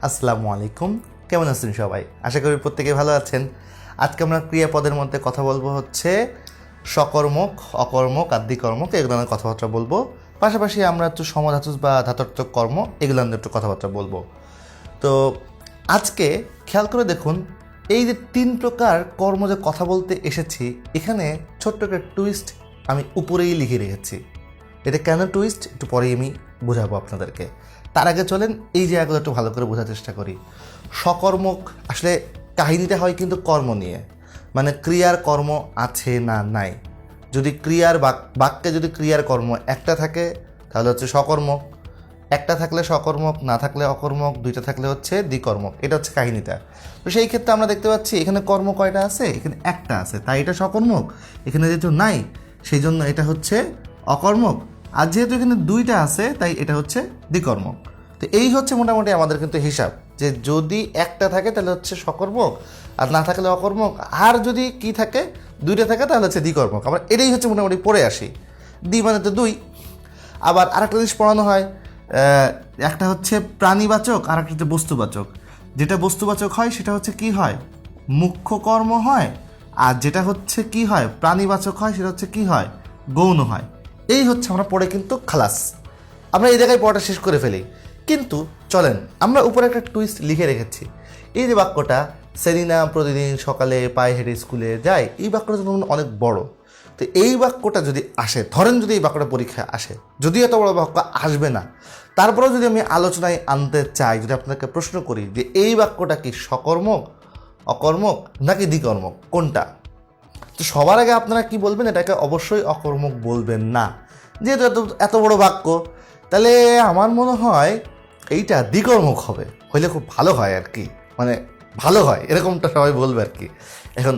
আসসালামু আলাইকুম। কেমন আছেন সবাই? আশা করি প্রত্যেকে ভালো আছেন। আজকে আমরা ক্রিয়াপদের মধ্যে কথা বলবো হচ্ছে সকর্মক, অকর্মক, আদ্যিকর্মক এগুলো নিয়ে কথাবার্তা বলবো। পাশাপাশি আমরা একটু সমধাতুজ বা ধাতর্থক কর্ম এগুলো নিয়ে একটু কথাবার্তা বলবো। তো আজকে খেয়াল করে দেখুন, এই যে 3 প্রকার কর্ম যে কথা বলতে এসেছি, এখানে ছোট্ট একটা টুইস্ট আমি উপরেই লিখে রেখেছি। এটা কেন টুইস্ট একটু পরেই আমি বোঝাবো আপনাদেরকে। তার আগে চলেন এই জায়গাগুলো একটু ভালো করে বোঝার চেষ্টা করি। সকর্মক আসলে কাহিনীটা হয় কিন্তু কর্ম নিয়ে, মানে ক্রিয়ার কর্ম আছে না নাই। যদি ক্রিয়ার বাক্যে যদি ক্রিয়ার কর্ম একটা থাকে তাহলে হচ্ছে সকর্মক, একটা থাকলে সকর্মক, না থাকলে অকর্মক, দুইটা থাকলে হচ্ছে দ্বিকর্মক। এটা হচ্ছে কাহিনীটা। তো সেই ক্ষেত্রে আমরা দেখতে পাচ্ছি এখানে কর্ম কয়টা আছে? এখানে একটা আছে, তাই এটা সকর্মক। এখানে যেহেতু নাই সেই জন্য এটা হচ্ছে অকর্মক। আর যেহেতু এখানে দুইটা আছে তাই এটা হচ্ছে দ্বিকর্মক। তো এই হচ্ছে মোটামুটি আমাদের কিন্তু হিসাব, যে যদি একটা থাকে তাহলে হচ্ছে সকর্মক, আর না থাকলে অকর্মক, আর যদি কি থাকে দুইটা থাকে তাহলে হচ্ছে দ্বিকর্মক। আমরা এটাই হচ্ছে মোটামুটি পড়ে আসি। দ্বি মানে তো দুই। আবার আরেকটা জিনিস পড়ানো হয়, একটা হচ্ছে প্রাণীবাচক আর একটা হচ্ছে বস্তুবাচক। যেটা বস্তুবাচক হয় সেটা হচ্ছে কি হয়? মুখ্য কর্ম হয়। আর যেটা হচ্ছে কি হয় প্রাণীবাচক হয় সেটা হচ্ছে কি হয়? গৌণ হয়। এই হচ্ছে আমরা পড়ে কিন্তু খালাস, আমরা এই জায়গায় পড়াটা শেষ করে ফেলি। কিন্তু চলেন আমরা উপরে একটা টুইস্ট লিখে রেখেছি। এই যে বাক্যটা, সেলিনা প্রতিদিন সকালে পায়ে হেঁটে স্কুলে যায়, এই বাক্যটা যেমন অনেক বড়। তো এই বাক্যটা যদি আসে, ধরেন যদি এই বাক্যটা পরীক্ষায় আসে, যদিও এত বড় বাক্য আসবে না, তারপরেও যদি আমি আলোচনায় আনতে চাই, যদি আপনাকে প্রশ্ন করি যে এই বাক্যটা কি সকর্মক, অকর্মক নাকি দ্বিকর্মক, কোনটা? তো সবার আগে আপনারা কি বলবেন? এটাকে অবশ্যই অকর্মক বলবেন না। যেহেতু এত বড় বাক্য, তাহলে আমার মনে হয় এইটা দ্বিকর্মক হবে, হইলে খুব ভালো হয় আর কি, মানে ভালো হয় এরকমটা সবাই বলবে আর কি। এখন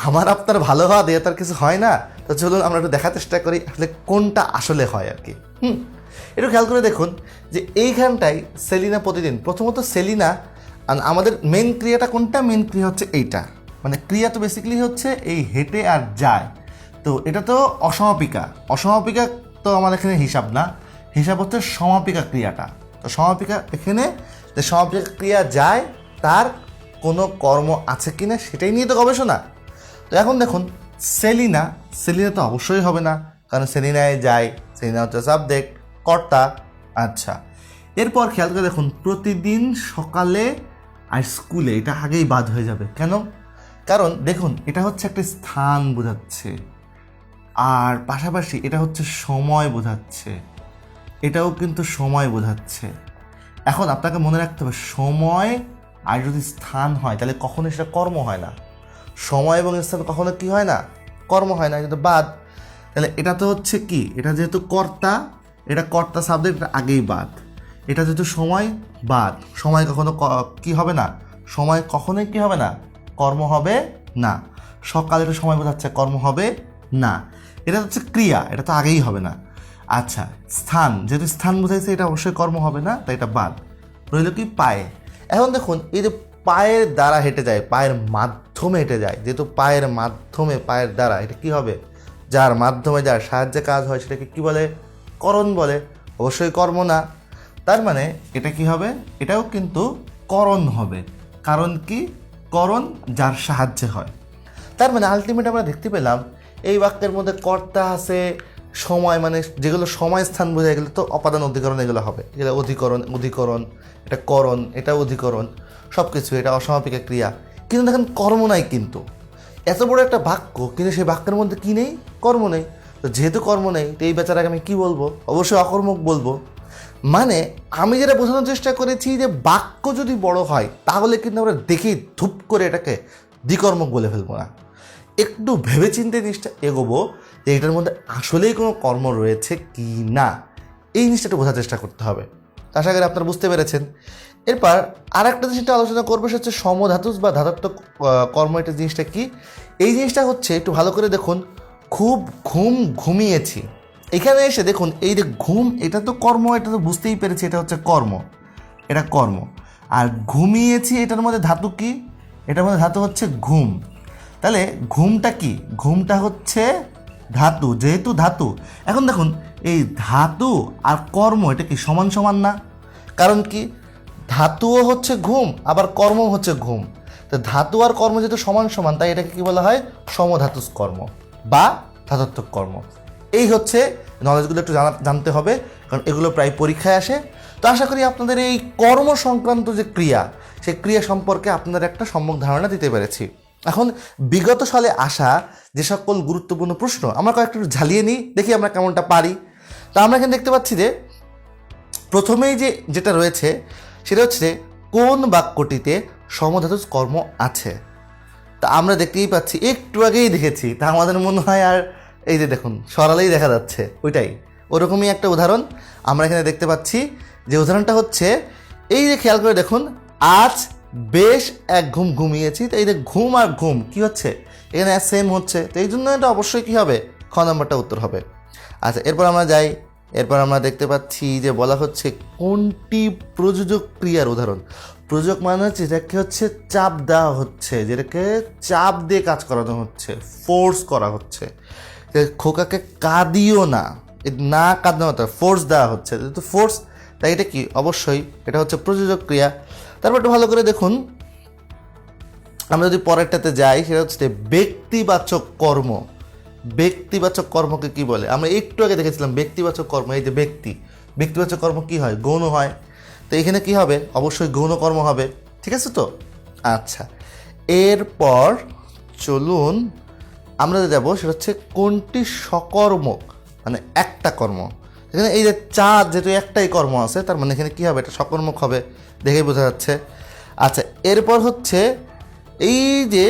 আমার আপনার ভালো হওয়া দিয়ে তার কিছু হয় না। তো চলুন আমরা একটু দেখার চেষ্টা করি আসলে কোনটা আসলে হয় আর কি। একটু খেয়াল করে দেখুন যে এইখানটায় সেলিনা প্রতিদিন, প্রথমত সেলিনা, আমাদের মেন ক্রিয়াটা কোনটা? মেন ক্রিয়া হচ্ছে এইটা, মানে ক্রিয়া তো বেসিক্যালি হচ্ছে এই হেঁটে আর যায়। তো এটা তো অসমাপিকা, অসমাপিকা তো আমার এখানে হিসাব না, হিসাব হচ্ছে সমাপিকা ক্রিয়াটা। তো সমাপিকা এখানে যে সমাপিকা ক্রিয়া যায়, তার কোনো কর্ম আছে কিনা সেটাই নিয়ে তো গবেষণা। তো এখন দেখুন সেলিনা, সেলিনা তো অবশ্যই হবে না, কারণ সেলিনায় যায়, সেলিনা হচ্ছে সাবজেক্ট, কর্তা। আচ্ছা, এরপর খেয়াল করে দেখুন প্রতিদিন সকালে আর স্কুলে, এটা আগেই বাদ হয়ে যাবে। কেন? কারণ দেখুন এটা হচ্ছে একটা স্থান বোঝাচ্ছে, আর পাশাপাশি এটা হচ্ছে সময় বোঝাচ্ছে, এটাও কিন্তু সময় বোঝাচ্ছে। এখন আপনাকে মনে রাখতে হবে, সময় আর যদি স্থান হয় তাহলে কখনো সেটা কর্ম হয় না। সময় এবং স্থান কখনো কি হয় না? কর্ম হয় না, কিন্তু বাদ। তাহলে এটা তো হচ্ছে কি, এটা যেহেতু কর্তা, এটা কর্তা সাবজেক্ট, এটা আগেই বাদ। এটা যেহেতু সময়, বাদ। সময় কখনো কি হবে না? সময় কখনোই কি হবে না? কর্ম হবে না। সকালে এটা সময় বোঝাচ্ছে, কর্ম হবে না। এটা হচ্ছে ক্রিয়া, এটা তো আগেই হবে না। আচ্ছা, স্থান, যেহেতু স্থান বোঝাইছে, এটা অবশ্যই কর্ম হবে না, তাই এটা বাদ। রইল কি? পায়ে। এখন দেখুন এই যে পায়ের দ্বারা হেঁটে যায়, পায়ের মাধ্যমে হেঁটে যায়, যেহেতু পায়ের মাধ্যমে, পায়ের দ্বারা, এটা কি হবে? যার মাধ্যমে, যার সাহায্যে কাজ হয় সেটাকে কি বলে? করণ বলে। অবশ্যই কর্ম না। তার মানে এটা কি হবে? এটাও কিন্তু করণ হবে। কারণ কি? করণ যার সাহায্যে হয়। তার মানে আলটিমেট আমরা দেখতে পেলাম এই বাক্যের মধ্যে কর্তা আছে, সময়, মানে যেগুলো সময় স্থান বোঝায় গেলে তো অপাদান অধিকরণ এগুলো হবে, এগুলো অধিকরণ, অধিকরণ, এটা করণ, এটা অধিকরণ, সব কিছু এটা অসমাপিকা ক্রিয়া। কিন্তু দেখেন কর্ম নাই, কিন্তু এত বড় একটা বাক্য, কিন্তু সেই বাক্যের মধ্যে কি নেই? কর্ম নেই। তো যেহেতু কর্ম নেই, তো এই বেচারাকে আমি কী বলবো? অবশ্যই অকর্মক বলবো। মানে আমি যেটা বোঝানোর চেষ্টা করেছি যে বাক্য যদি বড় হয় তাহলে কিন্তু আমরা দেখেই ধূপ করে এটাকে দ্বিকর্মক বলে ফেলবো না। একটু ভেবেচিন্তে জিনিসটা এগোবো যে এটার মধ্যে আসলেই কোনো কর্ম রয়েছে কি না, এই জিনিসটা একটু বোঝার চেষ্টা করতে হবে। আশা করি আপনারা বুঝতে পেরেছেন। এরপর আর একটা জিনিসটা আলোচনা করবো, সেটা হচ্ছে সমধাতুজ বা ধাতাত্মক কর্ম। এটা জিনিসটা কি? এই জিনিসটা হচ্ছে, একটু ভালো করে দেখুন, খুব ঘুমিয়েছি। এখানে এসে দেখুন এই যে ঘুম, এটা তো কর্ম, এটা তো বুঝতেই পেরেছি, এটা হচ্ছে কর্ম, এটা কর্ম। আর ঘুমিয়েছি, এটার মধ্যে ধাতু কি? এটার মধ্যে ধাতু হচ্ছে ঘুম। তাহলে ঘুমটা কি? ঘুমটা হচ্ছে ধাতু, যেহেতু ধাতু। এখন দেখুন এই ধাতু আর কর্ম, এটা কি সমান সমান না? কারণ কি? ধাতুও হচ্ছে ঘুম, আবার কর্ম হচ্ছে ঘুম। তো ধাতু আর কর্ম যেহেতু সমান সমান, তাই এটাকে কি বলা হয়? সমধাতুস কর্ম বা ধাতত্বক কর্ম। এই হচ্ছে নলেজগুলো একটু জানতে হবে, কারণ এগুলো প্রায় পরীক্ষায় আসে। তো আশা করি আপনাদের এই কর্ম সংক্রান্ত যে ক্রিয়া, সেই ক্রিয়া সম্পর্কে আপনাদের একটা সম্যক ধারণা দিতে পেরেছি। এখন বিগত সালে আসা যে সকল গুরুত্বপূর্ণ প্রশ্ন আমরা কয়েকটা ঝালিয়ে নিই, দেখি আমরা কেমনটা পারি। তো আমরা এখানে দেখতে পাচ্ছি যে প্রথমেই যেটা রয়েছে সেটা হচ্ছে কোন বাক্যটিতে সমধাতুস কর্ম আছে। তা আমরা দেখতেই পাচ্ছি, একটু আগেই দেখেছি, তা আমাদের মনে হয় আর এই যে দেখুন সরালেই দেখা যাচ্ছে, ওইটাই ওরকমই একটা উদাহরণ আমরা এখানে দেখতে পাচ্ছি। যে উদাহরণটা হচ্ছে, এই যে খেয়াল করে দেখুন, আজ বেশ এক ঘুম ঘুমিয়েছি। তো এই যে ঘুম আর ঘুম কি হচ্ছে, এখানে সেম হচ্ছে, তো এই জন্য এটা অবশ্যই কী হবে, খ নম্বরটা উত্তর হবে। আচ্ছা, এরপর আমরা যাই। এরপর আমরা দেখতে পাচ্ছি যে বলা হচ্ছে কোনটি প্রযোজক ক্রিয়ার উদাহরণ। প্রযোজক মানে হচ্ছে যেটাকে হচ্ছে চাপ দেওয়া হচ্ছে, যেটাকে চাপ দিয়ে কাজ করানো হচ্ছে, ফোর্স করা হচ্ছে। খোকাকে কাঁদিও না, না কাঁদানো হতো, ফোর্স দেওয়া হচ্ছে, তো ফোর্স, তাই এটা কি, অবশ্যই এটা হচ্ছে প্রযোজক ক্রিয়া। তারপর একটু ভালো করে দেখুন, আমরা যদি পরেরটাতে যাই, সেটা হচ্ছে ব্যক্তিবাচক কর্ম। ব্যক্তিবাচক কর্মকে কি বলে? আমরা একটু আগে দেখেছিলাম ব্যক্তিবাচক কর্ম, এই যে ব্যক্তিবাচক কর্ম কি হয়, গৌণ হয়। তো এখানে কি হবে, অবশ্যই গৌণ কর্ম হবে, ঠিক আছে তো। আচ্ছা, এরপর চলুন আমরা যাব, সেটা হচ্ছে কোনটি সকর্মক, মানে একটা কর্ম। এখানে এই যে চাঁদ, যেহেতু একটাই কর্ম আছে, তার মানে এখানে কি হবে, এটা সকর্মক হবে, দেখেই বোঝা যাচ্ছে। আচ্ছা, এরপর হচ্ছে এই যে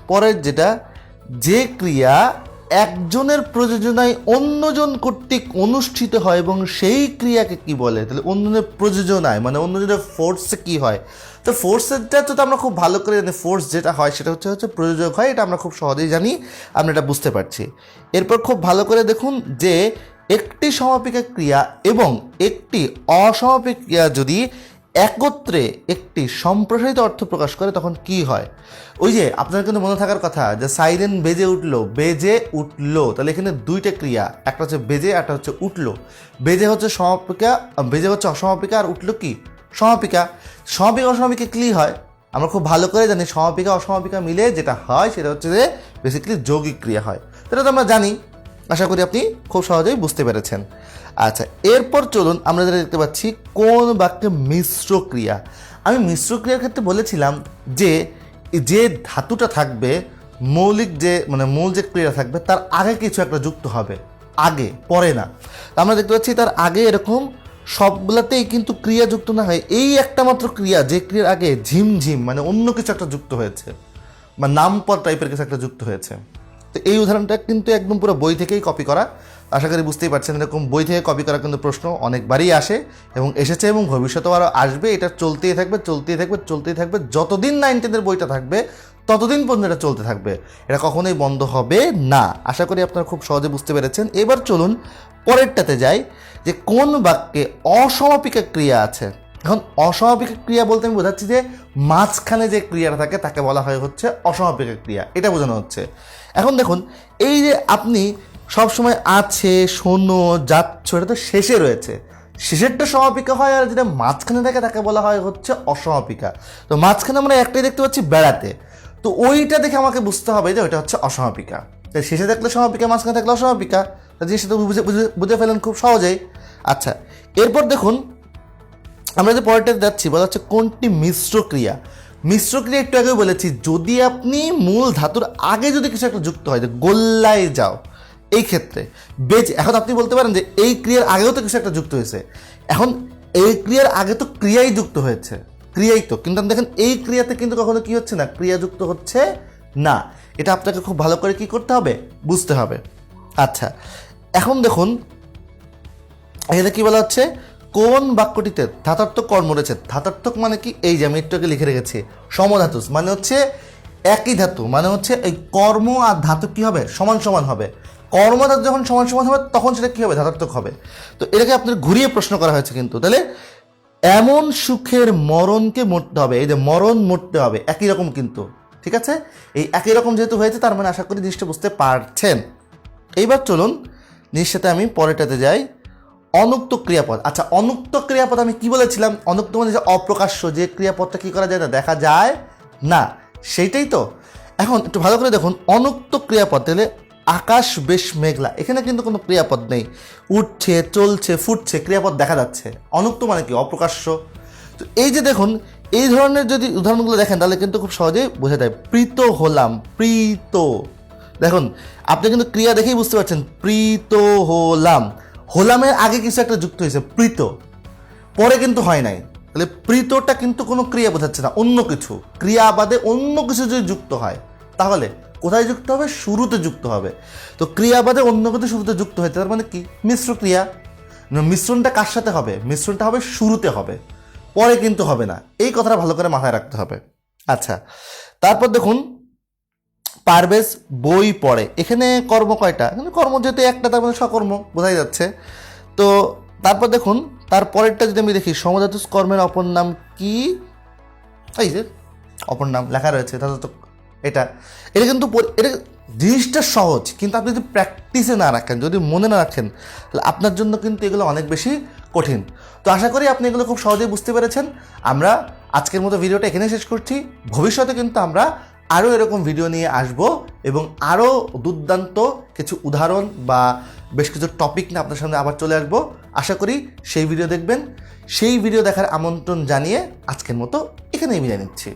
পরের যেটা, যে ক্রিয়া একজনের প্রযোজনায় অন্যজন কর্তৃক অনুষ্ঠিত হয় এবং সেই ক্রিয়াকে কি বলে? তাহলে অন্যজনের প্রযোজনায় মানে অন্যজনের ফোর্সে কি হয়? তো ফোর্সেরটা তো আমরা খুব ভালো করে জানি, ফোর্স যেটা হয় সেটা হচ্ছে প্রযোজক হয়, এটা আমরা খুব সহজেই জানি, আমরা এটা বুঝতে পারছি। এরপর খুব ভালো করে দেখুন যে একটি সমাপিকা ক্রিয়া এবং একটি অসমাপিক ক্রিয়া যদি একত্রে একটি সম্প্রসারিত অর্থ প্রকাশ করে, তখন কি হয়? ওই যে আপনার কিন্তু মনে থাকার কথা যে সাইরেন বেজে উঠলো, তাহলে এখানে দুইটা ক্রিয়া, একটা হচ্ছে বেজে, একটা হচ্ছে উঠলো। বেজে হচ্ছে সমাপিকা, বেজে হচ্ছে অসমাপিকা, আর উঠলো কি, সমাপিকা। সমাপিকা অসমাপিকা কি হয় আমরা খুব ভালো করে জানি, সমাপিকা অসমাপিকা মিলে যেটা হয় সেটা হচ্ছে যে বেসিক্যালি যৌগিক ক্রিয়া হয়, সেটা তো আমরা জানি। আশা করি আপনি খুব সহজেই বুঝতে পেরেছেন। আচ্ছা, এরপর চলুন আমরা যেটা দেখতে পাচ্ছি, কোন বাক্যে মিশ্র ক্রিয়া। আমি মিশ্র ক্রিয়ার ক্ষেত্রে বলেছিলাম যে যে ধাতুটা থাকবে, মৌলিক যে মানে মূল যে ক্রিয়া থাকবে, তার আগে কিছু একটা যুক্ত হবে, আগে পরে না। আমরা দেখতে পাচ্ছি তার আগে এরকম সবগুলাতেই কিন্তু ক্রিয়া যুক্ত না হয়, এই একটা মাত্র ক্রিয়া, যে ক্রিয়ার আগে ঝিমঝিম মানে অন্য কিছু একটা যুক্ত হয়েছে, বা নামপদ টাইপের কিছু একটা যুক্ত হয়েছে। তো এই উদাহরণটা কিন্তু একদম পুরো বই থেকেই কপি করা, আশা করি বুঝতেই পারছেন। এরকম বই থেকে কপি করা কিন্তু প্রশ্ন অনেকবারই আসে এবং এসেছে, এবং ভবিষ্যতেও আরও আসবে। এটা চলতেই থাকবে, যতদিন 9 10-এর বইটা থাকবে ততদিন পর্যন্ত এটা চলতে থাকবে, এটা কখনোই বন্ধ হবে না। আশা করি আপনারা খুব সহজে বুঝতে পেরেছেন। এবার চলুন পরেরটাতে যাই, যে কোন বাক্যে অসমাপিকা ক্রিয়া আছে। এখন অসমাপিকা ক্রিয়া বলতে আমি বোঝাচ্ছি যে মাঝখানে যে ক্রিয়াটা থাকে তাকে বলা হয় হচ্ছে অসমাপিকা ক্রিয়া, এটা বোঝানো হচ্ছে। এখন দেখুন, এই যে আপনি সবসময় আছে, শোনো, যাচ্ছ, এটা তো শেষে রয়েছে, শেষেরটা সমাপিকা হয়, আর যেটা মাঝখানে থাকে তাকে বলা হয় হচ্ছে অসমাপিকা। তো মাঝখানে আমরা একটাই দেখতে পাচ্ছি, বেড়াতে, তো ওইটা দেখে আমাকে বুঝতে হবে যে ওইটা হচ্ছে অসমাপিকা। তাই শেষে থাকলে সমাপিকা, মাঝখানে থাকলে অসমাপিকা, জিনিসটা তো বুঝে ফেলেন খুব সহজেই। আচ্ছা, এরপর দেখুন আমরা যে পরেরটাতে যাচ্ছি, বলা হচ্ছে কোনটি মিশ্র ক্রিয়া। মিশ্র ক্রিয়া একটু আগেও বলেছি, যদি আপনি মূল ধাতুর আগে যদি কিছু একটা যুক্ত হয়, যে গোল্লায় যাও, এই ক্ষেত্রে বেজ। এখন আপনি বলতে পারেন যে এই ক্রিয়ার আগেও তো কিছু একটা যুক্ত হয়েছে, এখন এই ক্রিয়ার আগে তো ক্রিয়াই যুক্ত হয়েছে, ক্রিয়াই তো, কিন্তু দেখেন এই ক্রিয়াতে কিন্তু কখনো কি হচ্ছে না, ক্রিয়া যুক্ত হচ্ছে না। এটা আপনাকে খুব ভালো করে কি করতে হবে, বুঝতে হবে। আচ্ছা, এখন দেখুন এখানে কি বলা হচ্ছে, কোন বাক্যটিতে ধাতার্থক কর্ম রয়েছে। ধাতার্থক মানে কি, এই যে আমি একটু আগে লিখে রেখেছি, সমধাতুস মানে হচ্ছে একই ধাতু, মানে হচ্ছে এই কর্ম আর ধাতু কি হবে, সমান সমান হবে। কর্মধাতু যখন সমান সমান হবে তখন সেটা কি হবে, ধাতার্থক হবে। তো এটাকে আপনার ঘুরিয়ে প্রশ্ন করা হয়েছে কিন্তু, তাহলে এমন সুখের মরণকে মরতে হবে, এই যে মরণ মরতে হবে, একই রকম কিন্তু, ঠিক আছে। এই একই রকম যেহেতু হয়েছে, তার মানে আশা করি জিনিসটা বুঝতে পারছেন। এইবার চলুন জিনিসটাতে আমি পরেরটাতে যাই, অনুক্ত ক্রিয়াপদ। আচ্ছা, অনুক্ত ক্রিয়াপদ আমি কি বলেছিলাম? অনুক্ত মানে যে অপ্রকাশ্য, যে ক্রিয়াপদটা কি করা যায় না, দেখা যায় না, সেইটাই তো। এখন একটু ভালো করে দেখুন, অনুক্ত ক্রিয়াপদ তাহলে আকাশ বেশ মেঘলা, এখানে কিন্তু কোনো ক্রিয়াপদ নেই, উঠছে, চলছে, ফুটছে, ক্রিয়াপদ দেখা যাচ্ছে। অনুক্ত মানে কি? অপ্রকাশ্য। তো এই যে দেখুন, এই ধরনের যদি উদাহরণগুলো দেখেন তাহলে কিন্তু খুব সহজেই বোঝা যায়। প্রীত হলাম, প্রীত, দেখুন আপনি কিন্তু ক্রিয়া দেখেই বুঝতে পারছেন, প্রীত হলাম, হলামের আগে কিছু একটা যুক্ত হয়েছে, প্রীত, পরে কিন্তু হয় নাই। তাহলে প্রীতটা কিন্তু কোনো ক্রিয়া বোঝাচ্ছে না, অন্য কিছু, ক্রিয়া বাদে অন্য কিছু যদি যুক্ত হয় তাহলে কোথায় যুক্ত হবে? শুরুতে যুক্ত হবে। তো ক্রিয়া বাদে অন্য কিছু শুরুতে যুক্ত হয়, তার মানে কি? মিশ্র ক্রিয়া। মিশ্রণটা কার সাথে হবে? মিশ্রণটা হবে শুরুতে হবে, পরে কিন্তু হবে না। এই কথাটা ভালো করে মাথায় রাখতে হবে। আচ্ছা, তারপর দেখুন, পারভেজ বই পড়ে, এখানে কর্ম কয়টা? এখানে কর্ম যেহেতু একটা, তার মানে সকর্ম বোঝাই যাচ্ছে। তো তারপর দেখুন, তার পরেরটা যদি আমি দেখি, সমধাতুজ কর্মের অপর নাম কি? এই যে অপর নাম লেখা রয়েছে, তাহলে তো এটা এটা কিন্তু এটা জিনিসটা সহজ, কিন্তু আপনি যদি প্র্যাকটিসে না রাখেন, যদি মনে না রাখেন, তাহলে আপনার জন্য কিন্তু এগুলো অনেক বেশি কঠিন। তো আশা করি আপনি এগুলো খুব সহজেই বুঝতে পেরেছেন। আমরা আজকের মতো ভিডিওটা এখানে শেষ করছি। ভবিষ্যতে কিন্তু আমরা আরও এরকম ভিডিও নিয়ে আসব এবং আরও দুর্দান্ত কিছু উদাহরণ বা বেশ কিছু টপিক নিয়ে আপনার সামনে আবার চলে আসবো। আশা করি সেই ভিডিও দেখবেন। সেই ভিডিও দেখার আমন্ত্রণ জানিয়ে আজকের মতো এখানেই বিদায় নিচ্ছি।